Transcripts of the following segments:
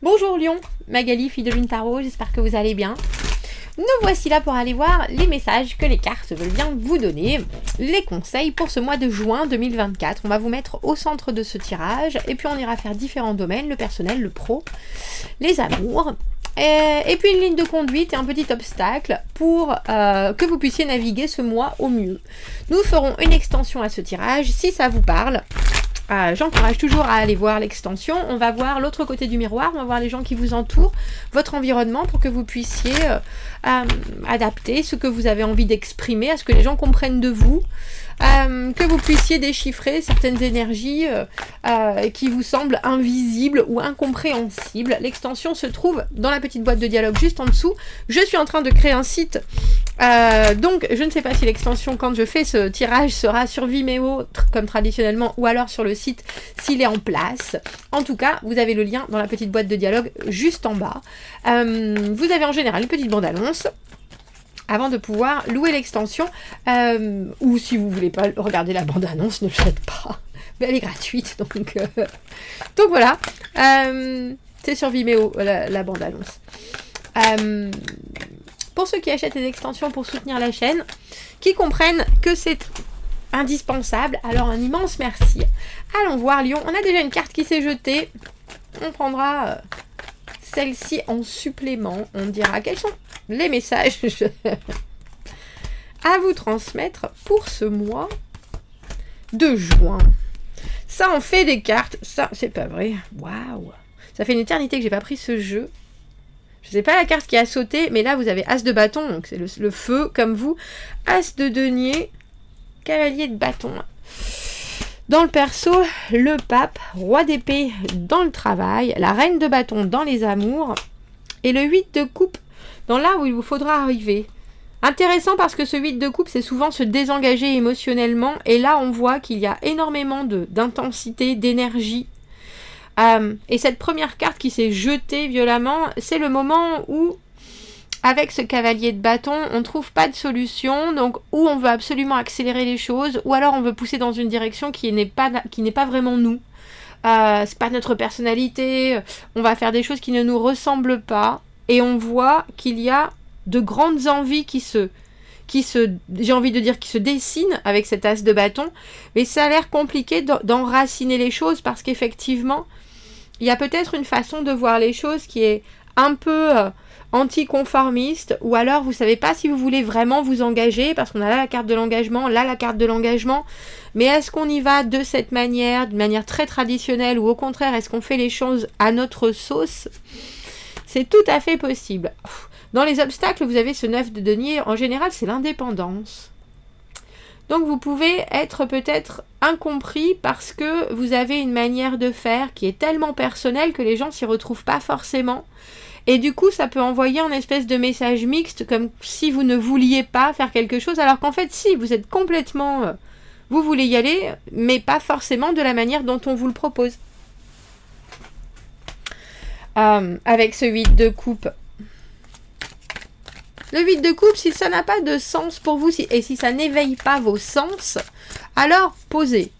Bonjour Lion, Magali, fille de Lune Tarot, j'espère que vous allez bien. Nous voici là pour aller voir les messages que les cartes veulent bien vous donner, les conseils pour ce mois de juin 2024. On va vous mettre au centre de ce tirage et puis on ira faire différents domaines, le personnel, le pro, les amours. Et puis une ligne de conduite et un petit obstacle pour que vous puissiez naviguer ce mois au mieux. Nous ferons une extension à ce tirage si ça vous parle. J'encourage toujours à aller voir l'extension. On va voir l'autre côté du miroir, on va voir les gens qui vous entourent, votre environnement pour que vous puissiez adapter ce que vous avez envie d'exprimer, à ce que les gens comprennent de vous, que vous puissiez déchiffrer certaines énergies qui vous semblent invisibles ou incompréhensibles. L'extension se trouve dans la petite boîte de dialogue juste en dessous. Je suis en train de créer un site, donc je ne sais pas si l'extension, quand je fais ce tirage, sera sur Vimeo comme traditionnellement ou alors sur le site s'il est en place. En tout cas, vous avez le lien dans la petite boîte de dialogue juste en bas. Vous avez en général une petite bande-annonce avant de pouvoir louer l'extension, ou si vous voulez pas regarder la bande-annonce, ne le faites pas. Mais elle est gratuite, donc voilà. C'est sur Vimeo, la bande-annonce. Pour ceux qui achètent les extensions pour soutenir la chaîne, qui comprennent que c'est indispensable, alors un immense merci. Allons voir Lion, on a déjà une carte qui s'est jetée. On prendra celle-ci en supplément. On dira quels sont les messages à vous transmettre pour ce mois de juin. Ça en fait des cartes. Ça, c'est pas vrai. Waouh! Ça fait une éternité que j'ai pas pris ce jeu. Je sais pas la carte qui a sauté, mais là vous avez As de bâton, donc c'est le feu comme vous. As de denier, cavalier de bâton. Dans le perso, le pape, roi d'épée dans le travail, la reine de bâton dans les amours, et le 8 de coupe dans là où il vous faudra arriver. Intéressant parce que ce 8 de coupe, c'est souvent se désengager émotionnellement, et là on voit qu'il y a énormément d'intensité, d'énergie. Et cette première carte qui s'est jetée violemment, c'est le moment où, avec ce cavalier de bâton, on ne trouve pas de solution, donc où on veut absolument accélérer les choses, ou alors on veut pousser dans une direction qui n'est pas vraiment nous. C'est pas notre personnalité, on va faire des choses qui ne nous ressemblent pas, et on voit qu'il y a de grandes envies qui se dessinent avec cet as de bâton, mais ça a l'air compliqué d'enraciner les choses parce qu'effectivement, il y a peut-être une façon de voir les choses qui est un peu anticonformiste, ou alors vous savez pas si vous voulez vraiment vous engager, parce qu'on a là la carte de l'engagement, là la carte de l'engagement, mais est-ce qu'on y va de cette manière, d'une manière très traditionnelle, ou au contraire, est-ce qu'on fait les choses à notre sauce? C'est tout à fait possible. Dans les obstacles, vous avez ce 9 de denier, en général c'est l'indépendance. Donc vous pouvez être peut-être incompris parce que vous avez une manière de faire qui est tellement personnelle que les gens s'y retrouvent pas forcément. Et du coup, ça peut envoyer un espèce de message mixte, comme si vous ne vouliez pas faire quelque chose, alors qu'en fait, si, vous êtes complètement... vous voulez y aller, mais pas forcément de la manière dont on vous le propose. Avec ce 8 de coupe. Le 8 de coupe, si ça n'a pas de sens pour vous, et si ça n'éveille pas vos sens, alors posez.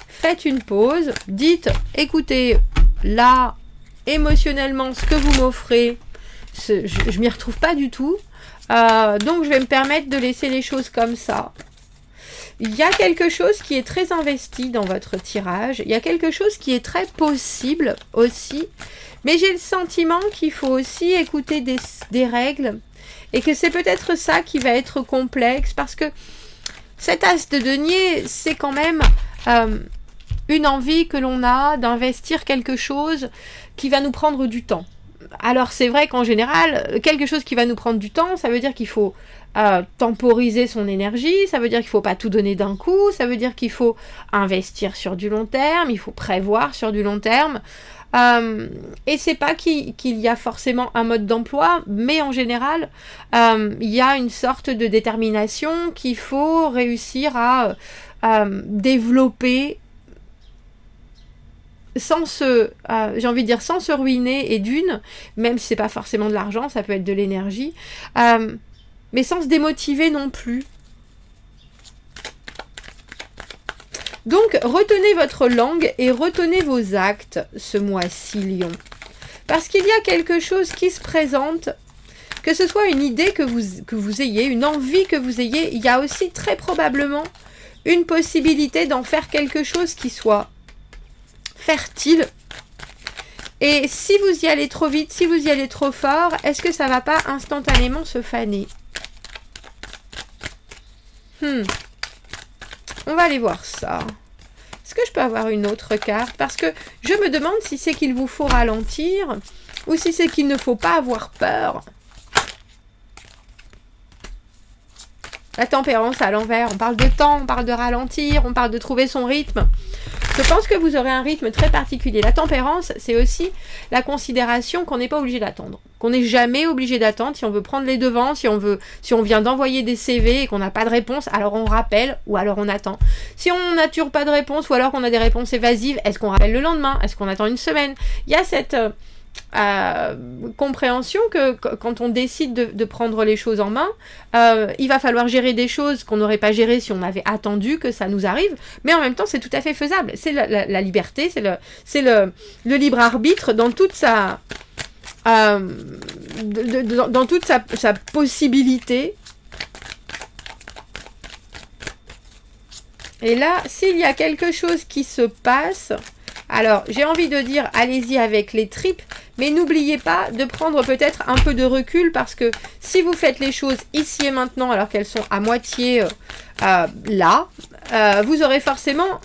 Faites une pause, dites, écoutez, là, émotionnellement, ce que vous m'offrez, je m'y retrouve pas du tout, donc je vais me permettre de laisser les choses comme ça. Il y a quelque chose qui est très investi dans votre tirage, il y a quelque chose qui est très possible aussi, mais j'ai le sentiment qu'il faut aussi écouter des règles, et que c'est peut-être ça qui va être complexe, parce que cet as de denier, c'est quand même une envie que l'on a d'investir quelque chose qui va nous prendre du temps. Alors c'est vrai qu'en général, quelque chose qui va nous prendre du temps, ça veut dire qu'il faut temporiser son énergie, ça veut dire qu'il ne faut pas tout donner d'un coup, ça veut dire qu'il faut investir sur du long terme, il faut prévoir sur du long terme. Et c'est pas qu'il y a forcément un mode d'emploi, mais en général, il y a une sorte de détermination qu'il faut réussir à développer sans j'ai envie de dire sans se ruiner, et même si c'est pas forcément de l'argent, ça peut être de l'énergie, mais sans se démotiver non plus. Donc, retenez votre langue et retenez vos actes ce mois-ci, Lion. Parce qu'il y a quelque chose qui se présente, que ce soit une idée que vous ayez, une envie que vous ayez, il y a aussi très probablement une possibilité d'en faire quelque chose qui soit fertile. Et si vous y allez trop vite, si vous y allez trop fort, est-ce que ça va pas instantanément se faner? On va aller voir ça. Est-ce que je peux avoir une autre carte? Parce que je me demande si c'est qu'il vous faut ralentir ou si c'est qu'il ne faut pas avoir peur. La tempérance à l'envers, on parle de temps, on parle de ralentir, on parle de trouver son rythme. Je pense que vous aurez un rythme très particulier. La tempérance, c'est aussi la considération qu'on n'est pas obligé d'attendre. Qu'on n'est jamais obligé d'attendre si on veut prendre les devants, si on vient d'envoyer des CV et qu'on n'a pas de réponse, alors on rappelle ou alors on attend. Si on n'a toujours pas de réponse ou alors qu'on a des réponses évasives, est-ce qu'on rappelle le lendemain? Est-ce qu'on attend une semaine? Il y a cette compréhension que quand on décide de prendre les choses en main, il va falloir gérer des choses qu'on n'aurait pas gérées si on avait attendu que ça nous arrive, mais en même temps c'est tout à fait faisable. C'est la liberté, c'est le libre arbitre dans toute sa dans toute sa possibilité. Et là, s'il y a quelque chose qui se passe, alors j'ai envie de dire allez-y avec les tripes, mais n'oubliez pas de prendre peut-être un peu de recul, parce que si vous faites les choses ici et maintenant alors qu'elles sont à moitié là, vous aurez forcément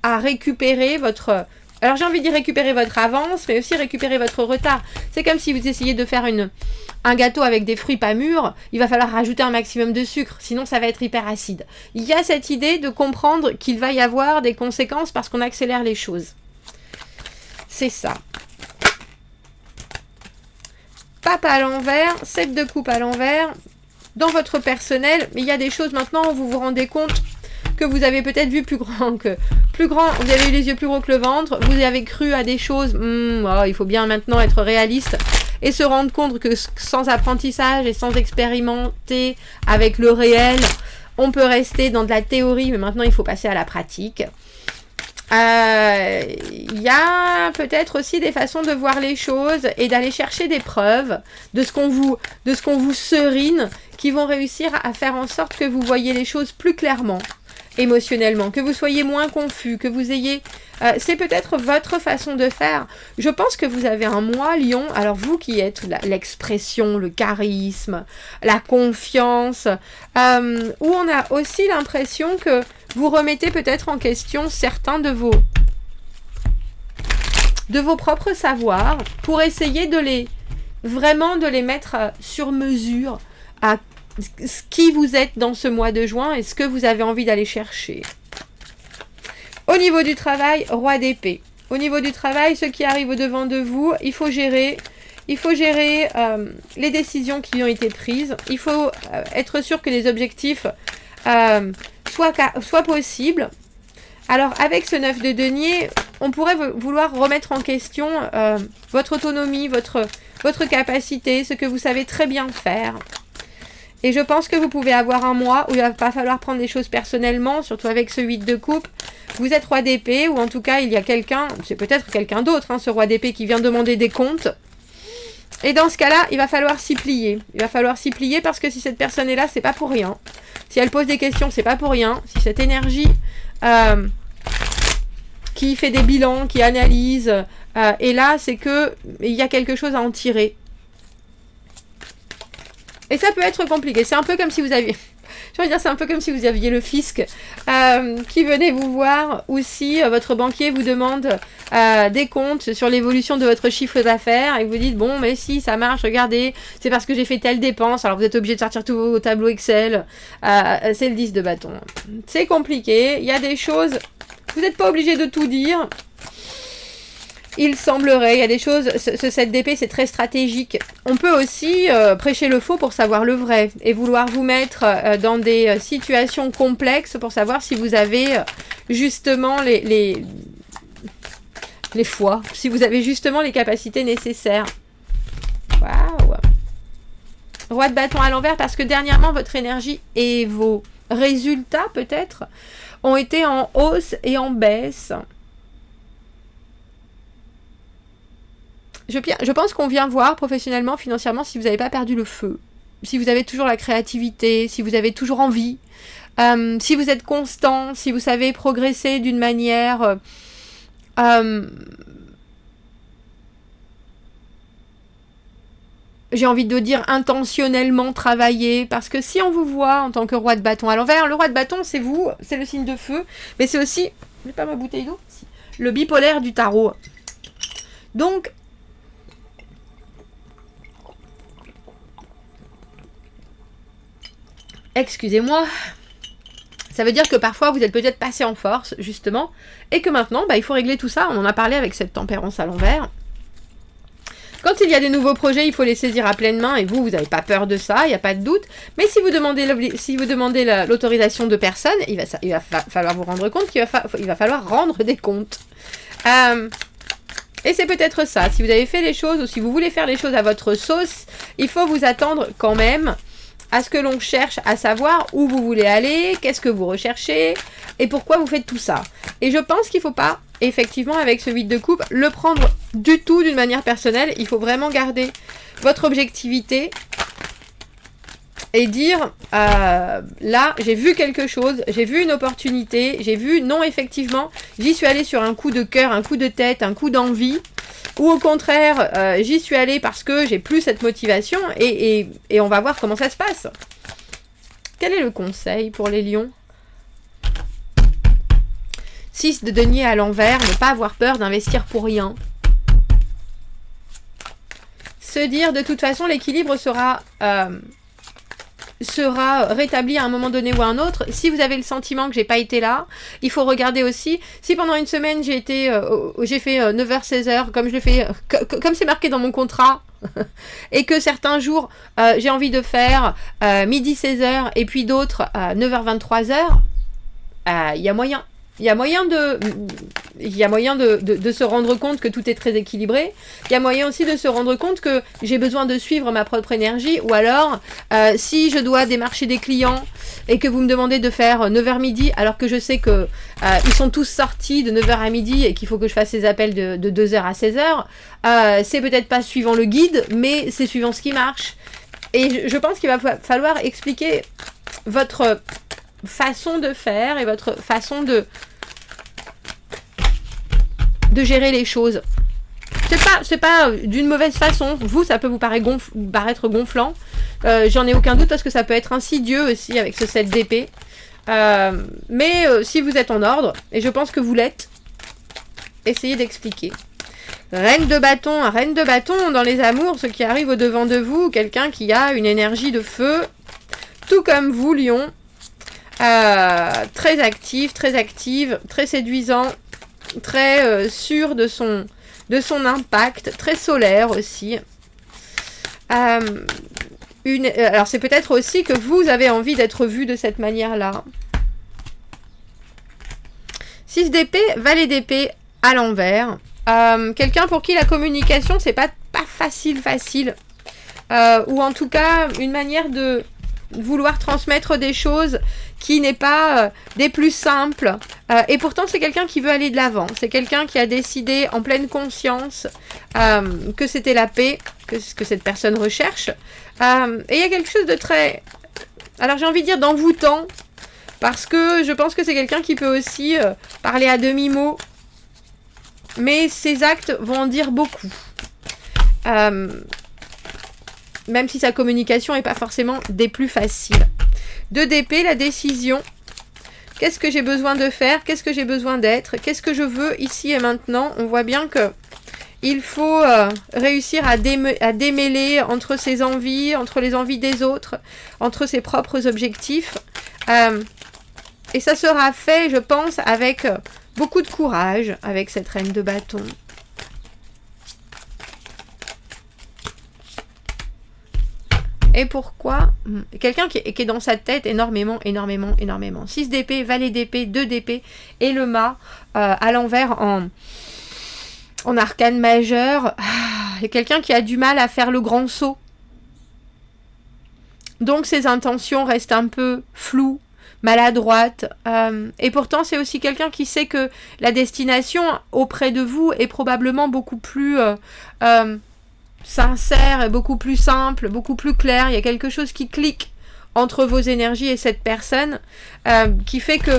à récupérer votre... Alors j'ai envie de dire récupérer votre avance, mais aussi récupérer votre retard. C'est comme si vous essayez de faire un gâteau avec des fruits pas mûrs, il va falloir rajouter un maximum de sucre, sinon ça va être hyper acide. Il y a cette idée de comprendre qu'il va y avoir des conséquences parce qu'on accélère les choses. C'est ça. Pape à l'envers, 7 de coupe à l'envers. Dans votre personnel, il y a des choses maintenant où vous vous rendez compte que vous avez peut-être vu plus grand, vous avez eu les yeux plus gros que le ventre, vous avez cru à des choses, il faut bien maintenant être réaliste et se rendre compte que sans apprentissage et sans expérimenter avec le réel, on peut rester dans de la théorie, mais maintenant il faut passer à la pratique. Il y a peut-être aussi des façons de voir les choses et d'aller chercher des preuves de ce qu'on vous serine, qui vont réussir à faire en sorte que vous voyez les choses plus clairement, émotionnellement, que vous soyez moins confus, que vous ayez... c'est peut-être votre façon de faire. Je pense que vous avez un moi lion, alors vous qui êtes l'expression, le charisme, la confiance, où on a aussi l'impression que vous remettez peut-être en question certains de vos propres savoirs pour essayer de les mettre sur mesure à ce qui vous êtes dans ce mois de juin et ce que vous avez envie d'aller chercher. Au niveau du travail, roi d'épée. Au niveau du travail, ceux qui arrivent au-devant de vous, il faut gérer les décisions qui ont été prises. Il faut être sûr que les objectifs soient possibles. Alors, avec ce 9 de denier, on pourrait vouloir remettre en question votre autonomie, votre capacité, ce que vous savez très bien faire. Et je pense que vous pouvez avoir un mois où il va pas falloir prendre les choses personnellement, surtout avec ce 8 de coupe. Vous êtes roi d'épée, ou en tout cas, il y a quelqu'un, c'est peut-être quelqu'un d'autre, ce roi d'épée qui vient demander des comptes. Et dans ce cas-là, il va falloir s'y plier. Il va falloir s'y plier parce que si cette personne est là, c'est pas pour rien. Si elle pose des questions, c'est pas pour rien. Si cette énergie qui fait des bilans, qui analyse, est là, c'est que il y a quelque chose à en tirer. Et ça peut être compliqué. C'est un peu comme si vous aviez... c'est un peu comme si vous aviez le fisc qui venait vous voir, ou si votre banquier vous demande des comptes sur l'évolution de votre chiffre d'affaires et vous dites, bon, mais si ça marche, regardez, c'est parce que j'ai fait telle dépense, alors vous êtes obligé de sortir tous vos tableaux Excel. C'est le 10 de bâton. C'est compliqué, il y a des choses, vous n'êtes pas obligé de tout dire. Il semblerait, il y a des choses, ce 7 d'épée c'est très stratégique. On peut aussi prêcher le faux pour savoir le vrai et vouloir vous mettre dans des situations complexes pour savoir si vous avez justement les foi, si vous avez justement les capacités nécessaires. Waouh! Roi de bâton à l'envers, parce que dernièrement votre énergie et vos résultats peut-être ont été en hausse et en baisse. je pense qu'on vient voir professionnellement, financièrement, si vous n'avez pas perdu le feu, si vous avez toujours la créativité, si vous avez toujours envie, si vous êtes constant, si vous savez progresser d'une manière j'ai envie de dire intentionnellement travailler, parce que si on vous voit en tant que roi de bâton à l'envers, le roi de bâton c'est vous, c'est le signe de feu, mais c'est aussi, j'ai pas ma bouteille d'eau, le bipolaire du tarot. Donc, excusez-moi, ça veut dire que parfois vous êtes peut-être passé en force, justement, et que maintenant, il faut régler tout ça, on en a parlé avec cette tempérance à l'envers. Quand il y a des nouveaux projets, il faut les saisir à pleine main, et vous n'avez pas peur de ça, il n'y a pas de doute. Mais si vous demandez l'autorisation de personne, il va falloir vous rendre compte qu'il va falloir rendre des comptes. Et c'est peut-être ça, si vous avez fait les choses, ou si vous voulez faire les choses à votre sauce, il faut vous attendre quand même à ce que l'on cherche à savoir où vous voulez aller, qu'est-ce que vous recherchez, et pourquoi vous faites tout ça. Et je pense qu'il ne faut pas, effectivement, avec ce 8 de coupe, le prendre du tout d'une manière personnelle. Il faut vraiment garder votre objectivité et dire, là, j'ai vu quelque chose, j'ai vu une opportunité, j'ai vu, non, effectivement, j'y suis allée sur un coup de cœur, un coup de tête, un coup d'envie, ou au contraire, j'y suis allée parce que j'ai plus cette motivation, et on va voir comment ça se passe. Quel est le conseil pour les lions ? 6 de denier à l'envers, ne pas avoir peur d'investir pour rien. Se dire, de toute façon, l'équilibre sera rétabli à un moment donné ou à un autre. Si vous avez le sentiment que j'ai pas été là, il faut regarder aussi, si pendant une semaine j'ai fait 9h-16h, comme je le fais, comme c'est marqué dans mon contrat, et que certains jours j'ai envie de faire midi 16h et puis d'autres 9h-23h, il y a moyen. Il y a moyen de se rendre compte que tout est très équilibré. Il y a moyen aussi de se rendre compte que j'ai besoin de suivre ma propre énergie. Ou alors, si je dois démarcher des clients et que vous me demandez de faire 9h midi, alors que je sais que ils sont tous sortis de 9h à midi et qu'il faut que je fasse ces appels de 2h à 16h, c'est peut-être pas suivant le guide, mais c'est suivant ce qui marche. Et je pense qu'il va falloir expliquer votre façon de faire et votre façon de gérer les choses. C'est pas d'une mauvaise façon. Vous, ça peut vous paraître gonflant. J'en ai aucun doute parce que ça peut être insidieux aussi avec ce 7 d'épée. Mais si vous êtes en ordre, et je pense que vous l'êtes, essayez d'expliquer. Reine de bâton dans les amours, ce qui arrive au devant de vous, quelqu'un qui a une énergie de feu, tout comme vous, Lion. Très active, très séduisant, très sûr de son impact, très solaire aussi. Alors c'est peut-être aussi que vous avez envie d'être vu de cette manière-là. 6 d'épée, valet d'épée à l'envers. Quelqu'un pour qui la communication c'est pas facile. Ou en tout cas une manière de vouloir transmettre des choses qui n'est pas des plus simples. Et pourtant, c'est quelqu'un qui veut aller de l'avant. C'est quelqu'un qui a décidé en pleine conscience que c'était la paix que cette personne recherche. Et il y a quelque chose de très... Alors, j'ai envie de dire d'envoûtant, parce que je pense que c'est quelqu'un qui peut aussi parler à demi-mot. Mais ses actes vont en dire beaucoup. Même si sa communication n'est pas forcément des plus faciles. 2 d'épée, la décision. Qu'est-ce que j'ai besoin de faire? Qu'est-ce que j'ai besoin d'être? Qu'est-ce que je veux ici et maintenant? On voit bien que il faut réussir à démêler entre ses envies, entre les envies des autres, entre ses propres objectifs. Et ça sera fait, je pense, avec beaucoup de courage, avec cette reine de bâton. Et pourquoi? Quelqu'un qui est dans sa tête énormément. 6 d'épée, valet d'épée, 2 d'épée et le mât à l'envers en arcane majeur. Il y a quelqu'un qui a du mal à faire le grand saut. Donc ses intentions restent un peu floues. maladroite. Et pourtant, c'est aussi quelqu'un qui sait que la destination auprès de vous est probablement beaucoup plus sincère, et beaucoup plus simple, beaucoup plus claire. Il y a quelque chose qui clique entre vos énergies et cette personne qui fait que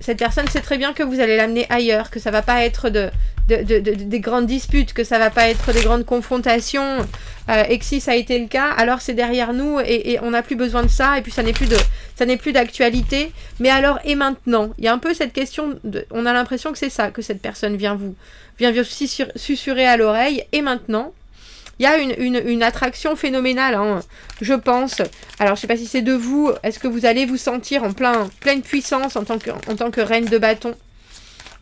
cette personne sait très bien que vous allez l'amener ailleurs, que ça va pas être des grandes disputes, que ça va pas être des grandes confrontations, et que si ça a été le cas, alors c'est derrière nous et on n'a plus besoin de ça, et puis ça n'est plus d'actualité. Mais alors, et maintenant? Il y a un peu cette question, on a l'impression que c'est ça, que cette personne vient susurrer à l'oreille, et maintenant? Il y a une attraction phénoménale, hein, je pense. Alors, je ne sais pas si c'est de vous. Est-ce que vous allez vous sentir en pleine puissance en tant que reine de bâton?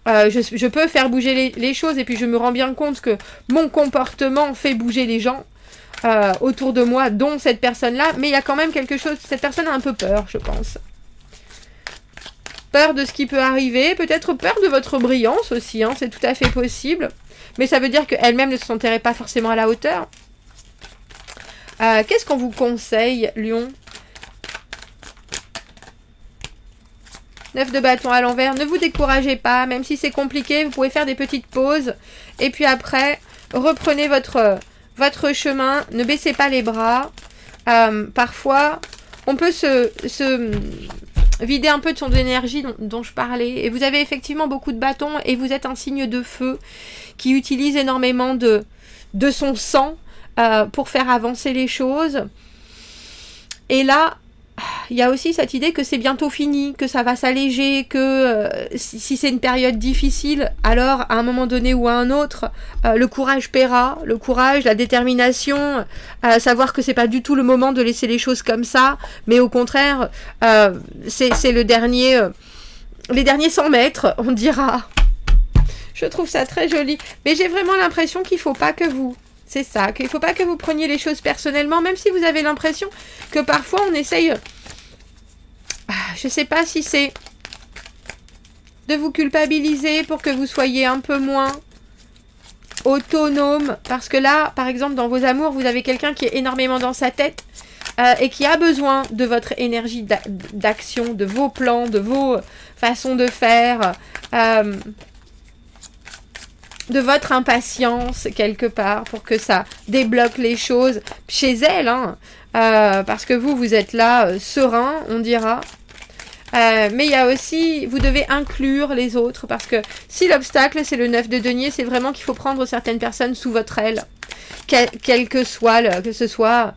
Je peux faire bouger les choses, et puis je me rends bien compte que mon comportement fait bouger les gens autour de moi, dont cette personne-là. Mais il y a quand même quelque chose... Cette personne a un peu peur, je pense. Peur de ce qui peut arriver. Peut-être peur de votre brillance aussi, hein, c'est tout à fait possible. Mais ça veut dire qu'elle-même ne se sentirait pas forcément à la hauteur. Qu'est-ce qu'on vous conseille, Lion? 9 de bâton à l'envers. Ne vous découragez pas, même si c'est compliqué, vous pouvez faire des petites pauses. Et puis après, reprenez votre chemin. Ne baissez pas les bras. Parfois, on peut se vider un peu de son énergie dont je parlais. Et vous avez effectivement beaucoup de bâtons et vous êtes un signe de feu qui utilise énormément de son sang pour faire avancer les choses. Et là, il y a aussi cette idée que c'est bientôt fini, que ça va s'alléger, que si c'est une période difficile, alors à un moment donné ou à un autre, le courage paiera, le courage, la détermination, savoir que c'est pas du tout le moment de laisser les choses comme ça, mais au contraire, c'est les derniers 100 mètres, on dira. Je trouve ça très joli, mais j'ai vraiment l'impression qu'il faut pas que vous... C'est ça, qu'il ne faut pas que vous preniez les choses personnellement, même si vous avez l'impression que parfois on essaye... Je ne sais pas si c'est de vous culpabiliser pour que vous soyez un peu moins autonome. Parce que là, par exemple, dans vos amours, vous avez quelqu'un qui est énormément dans sa tête et qui a besoin de votre énergie d'action, de vos plans, de vos façons de faire... de votre impatience quelque part pour que ça débloque les choses chez elle, hein, parce que vous êtes là serein, on dira. Mais il y a aussi, vous devez inclure les autres, parce que si l'obstacle c'est le 9 de denier, c'est vraiment qu'il faut prendre certaines personnes sous votre aile, quel que soit, que ce soit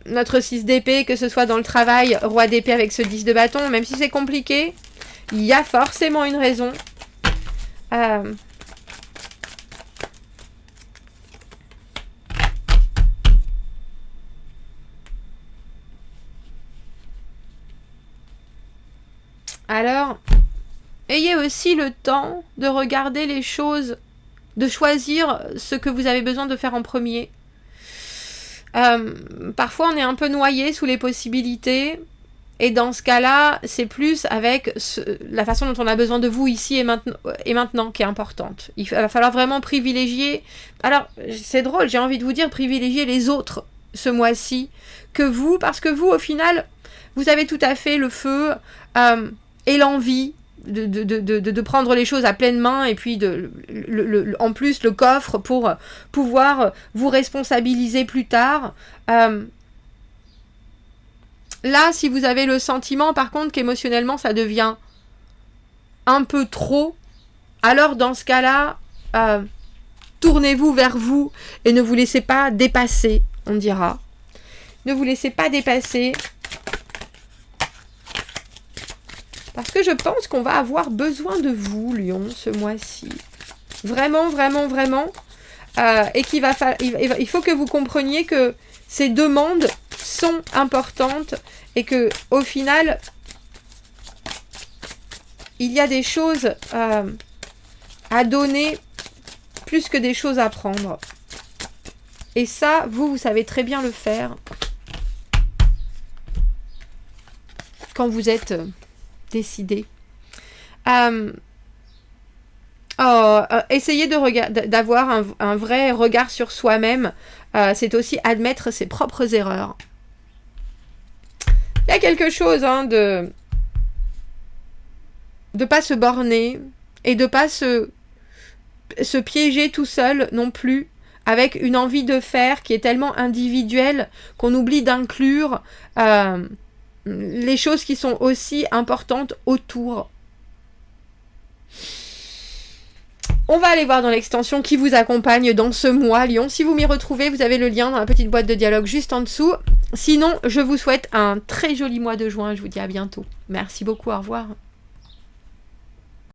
notre 6 d'épée, que ce soit dans le travail, roi d'épée avec ce 10 de bâton, même si c'est compliqué, il y a forcément une raison. Alors, ayez aussi le temps de regarder les choses, de choisir ce que vous avez besoin de faire en premier. Parfois, on est un peu noyé sous les possibilités. Et dans ce cas-là, c'est plus avec la façon dont on a besoin de vous ici et maintenant qui est importante. Il va falloir vraiment privilégier... Alors, c'est drôle, j'ai envie de vous dire privilégier les autres ce mois-ci que vous. Parce que vous, au final, vous avez tout à fait le feu... et l'envie de prendre les choses à pleine main, et puis en plus le coffre pour pouvoir vous responsabiliser plus tard. Là, si vous avez le sentiment par contre qu'émotionnellement ça devient un peu trop, alors dans ce cas-là, tournez-vous vers vous et ne vous laissez pas dépasser, on dira. Ne vous laissez pas dépasser. Parce que je pense qu'on va avoir besoin de vous, Lion, ce mois-ci. Vraiment, vraiment, vraiment. Et il faut que vous compreniez que ces demandes sont importantes et que au final, il y a des choses à donner plus que des choses à prendre. Et ça, vous savez très bien le faire quand vous êtes... décidé. Essayez d'avoir un vrai regard sur soi-même. C'est aussi admettre ses propres erreurs. Il y a quelque chose pas se borner et de pas se piéger tout seul non plus avec une envie de faire qui est tellement individuelle qu'on oublie d'inclure les choses qui sont aussi importantes autour. On va aller voir dans l'extension qui vous accompagne dans ce mois, Lion. Si vous m'y retrouvez, vous avez le lien dans la petite boîte de dialogue juste en dessous. Sinon, je vous souhaite un très joli mois de juin. Je vous dis à bientôt. Merci beaucoup, au revoir.